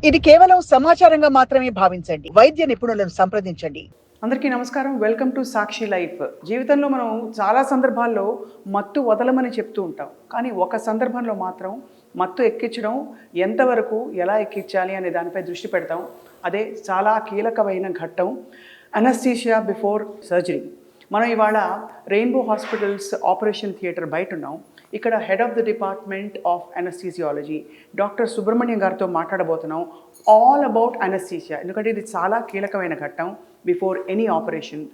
ఇది కేవలం సమాచారంగా మాత్రమే భావించండి. వైద్య నిపుణులను సంప్రదించండి. అందరికీ నమస్కారం. Welcome to Sakshi life. జీవితంలో మనం చాలా సందర్భాల్లో మత్తు వదలమని చెప్తూ ఉంటాం, కానీ ఒక సందర్భంలో మాత్రం మత్తు ఎక్కించడం ఎంతవరకు, ఎలా ఎక్కించాలి అనే దానిపై దృష్టి పెడతాం. అదే చాలా కీలకమైన ఘట్టం, అనస్థీషియా బిఫోర్ సర్జరీ. మనం ఇవాళ రెయిన్బో హాస్పిటల్స్ ఆపరేషన్ థియేటర్ బయట ఉన్నాం. ఇక్కడ head of the department of అనస్థీసియాలజీ doctor Subrahmanyam గారితో మాట్లాడబోతున్నాం ఆల్ అబౌట్ అనస్థీషియా. ఎందుకంటే ఇది చాలా కీలకమైన ఘట్టం. బిఫోర్ ఎనీ ఆపరేషన్,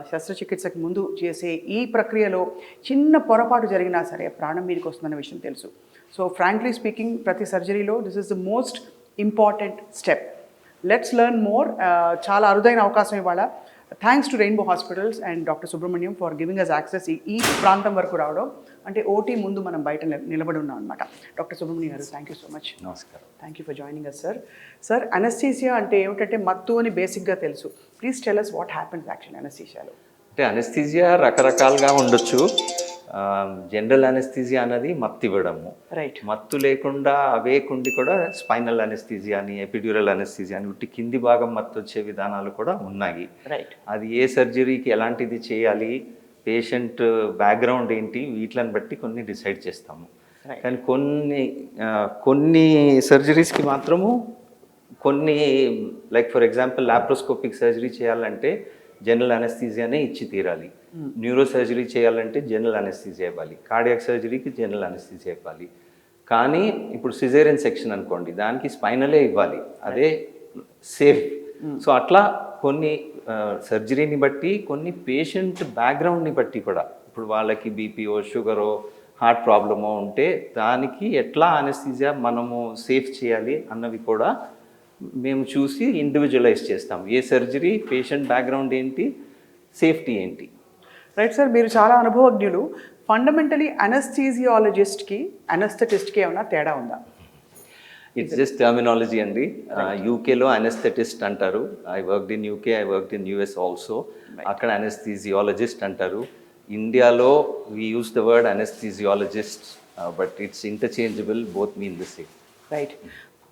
శస్త్రచికిత్సకి ముందు చేసే ఈ ప్రక్రియలో చిన్న పొరపాటు జరిగినా సరే ప్రాణం మీదకి వస్తుందన్న విషయం తెలుసు. సో ఫ్రాంక్లీ స్పీకింగ్, ప్రతి సర్జరీలో this is the most important step. Let's learn more. చాలా అరుదైన అవకాశం ఇవాళ. Thanks to Rainbow hospitals and doctor Subrahmanyam for giving us access. ఈ ప్రాంతం వరకు రావడం అంటే ఓటీ ముందు మనం బయట నిలబడి ఉన్నాం అనమాట. డాక్టర్ సుబ్రహ్మణ్యం గారు, థ్యాంక్ యూ సో మచ్. నమస్కారం. Thank you for joining us sir. Sir, anaesthesia అంటే ఏమిటంటే మత్తు అని బేసిక్గా తెలుసు. Please tell us what happens actually అనస్థీసియాలో. అంటే అనస్థీజియా రకరకాలుగా ఉండొచ్చు. జనరల్ అనస్థీజియా అనేది మత్తు ఇవ్వడము. రైట్. మత్తు లేకుండా అవేకుండి కూడా స్పైనల్ అనస్థీజియా అని, ఎపిడ్యూరల్ అనస్థీజియా అని, ఉట్టి కింది భాగం మత్తు వచ్చే విధానాలు కూడా ఉన్నాయి. రైట్. అది ఏ సర్జరీకి ఎలాంటిది చేయాలి, పేషెంట్ బ్యాక్గ్రౌండ్ ఏంటి, వీటిని బట్టి కొన్ని డిసైడ్ చేస్తాము. కానీ కొన్ని సర్జరీస్కి మాత్రము కొన్ని, like for example laparoscopic surgery చేయాలంటే జనరల్ అనస్థీజియానే ఇచ్చి తీరాలి. న్యూరో సర్జరీ చేయాలంటే జనరల్ అనస్థీజియా ఇవ్వాలి. కార్డియాక్ సర్జరీకి జనరల్ అనస్థీజియా ఇవ్వాలి. కానీ ఇప్పుడు సిజేరియన్ సెక్షన్ అనుకోండి, దానికి స్పైనలే ఇవ్వాలి, అదే సేఫ్. సో అట్లా కొన్ని సర్జరీని బట్టి, కొన్ని పేషెంట్ బ్యాక్గ్రౌండ్ని బట్టి కూడా, ఇప్పుడు వాళ్ళకి బీపీఓ, షుగరో, హార్ట్ ప్రాబ్లమో ఉంటే దానికి ఎట్లా అనస్థీజియా మనము సేఫ్ చేయాలి అన్నవి కూడా మేము చూసి ఇండివిజువలైజ్ చేస్తాం. ఏ సర్జరీ, పేషెంట్ బ్యాక్గ్రౌండ్ ఏంటి, సేఫ్టీ ఏంటి. రైట్ సార్, మీరు చాలా అనుభవజ్ఞులు. ఫండమెంటలీ అనస్థీజియాలజిస్ట్కి అనస్థెటిస్ట్కి ఏమైనా తేడా ఉందా? ఇట్స్ జస్ట్ టర్మినాలజీ అండి. యూకేలో అనస్థెటిస్ట్ అంటారు. I worked in UK, I worked in US also. అక్కడ అనస్థీజియాలజిస్ట్ అంటారు. ఇండియాలో we use the word anaesthesiologist, but it's interchangeable, both mean the same. Right.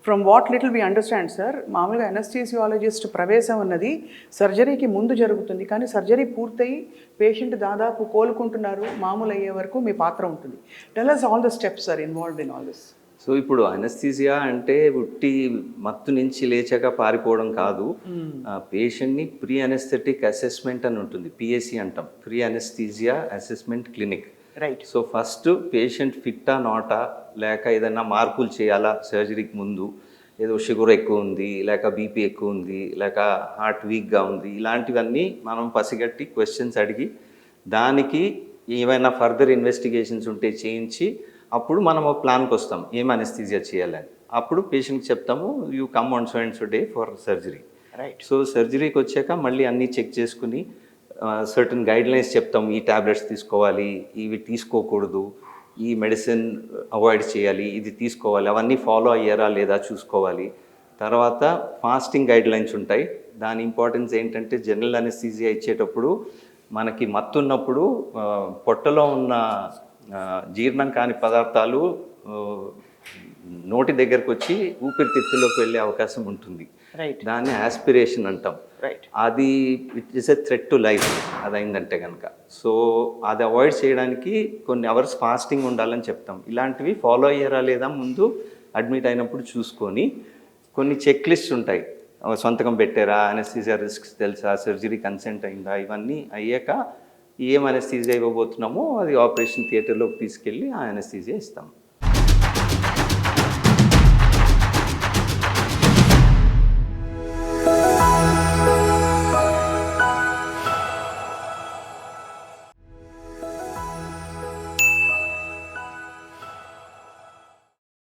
From what little we understand sir, మామూలుగా anaesthesiologist ప్రవేశం అన్నది సర్జరీకి ముందు జరుగుతుంది, కానీ సర్జరీ పూర్తయి పేషెంట్ దాదాపు కోలుకుంటున్నారు, మామూలు అయ్యే వరకు మీ పాత్ర ఉంటుంది. Tell us all the steps sir involved in all this. So ఇప్పుడు అనస్థీజియా అంటే ఉట్టి మత్తు నుంచి లేచగా పారిపోవడం కాదు. పేషెంట్ని ప్రీ అనస్థెటిక్ అసెస్మెంట్ అని ఉంటుంది, పిఎస్సి అంటాం, pre anaesthesia assessment clinic. Right. So first patient ఫిట్టా నాటా, లేక ఏదైనా మార్పులు చేయాలా సర్జరీకి ముందు, ఏదో షుగర్ ఎక్కువ ఉంది, లేక బీపీ ఎక్కువ ఉంది, లేక హార్ట్ వీక్గా ఉంది, ఇలాంటివన్నీ మనం పసిగట్టి క్వశ్చన్స్ అడిగి దానికి ఏమైనా ఫర్దర్ ఇన్వెస్టిగేషన్స్ ఉంటే చేయించి అప్పుడు మనం ఒక ప్లాన్కి వస్తాం ఏం అనస్థీజియా చేయాలని. అప్పుడు పేషెంట్కి చెప్తాము, you come on so and so day for surgery. Right. So సర్జరీకి వచ్చాక మళ్ళీ అన్నీ చెక్ చేసుకుని సర్టన్ గైడ్లైన్స్ చెప్తాం, ఈ ట్యాబ్లెట్స్ తీసుకోవాలి, ఇవి తీసుకోకూడదు, ఈ మెడిసిన్ అవాయిడ్ చేయాలి, ఇది తీసుకోవాలి, అవన్నీ ఫాలో అయ్యారా లేదా చూసుకోవాలి. తర్వాత ఫాస్టింగ్ గైడ్లైన్స్ ఉంటాయి. దాని ఇంపార్టెన్స్ ఏంటంటే జనరల్ అనస్థీజియా ఇచ్చేటప్పుడు మనకి మత్తున్నప్పుడు పొట్టలో ఉన్న జీర్ణం కాని పదార్థాలు నోటి దగ్గరకు వచ్చి ఊపిరితిత్తుల్లోకి వెళ్ళే అవకాశం ఉంటుంది. రైట్. దాన్ని ఆస్పిరేషన్ అంటాం. రైట్. అది it is a threat to life అది అయిందంటే కనుక. సో అది అవాయిడ్ చేయడానికి కొన్ని అవర్స్ ఫాస్టింగ్ ఉండాలని చెప్తాం. ఇలాంటివి ఫాలో అయ్యారా లేదా ముందు అడ్మిట్ అయినప్పుడు చూసుకొని, కొన్ని చెక్ లిస్ట్ ఉంటాయి, సొంతకం పెట్టారా, అనస్థీజియా రిస్క్స్ తెలుసా, సర్జరీ కన్సెంట్ అయిందా, ఇవన్నీ అయ్యాక ఏం అనస్థీజియా ఇవ్వబోతున్నామో అది ఆపరేషన్ థియేటర్లోకి తీసుకెళ్ళి ఆ అనస్థీజియా ఇస్తాం.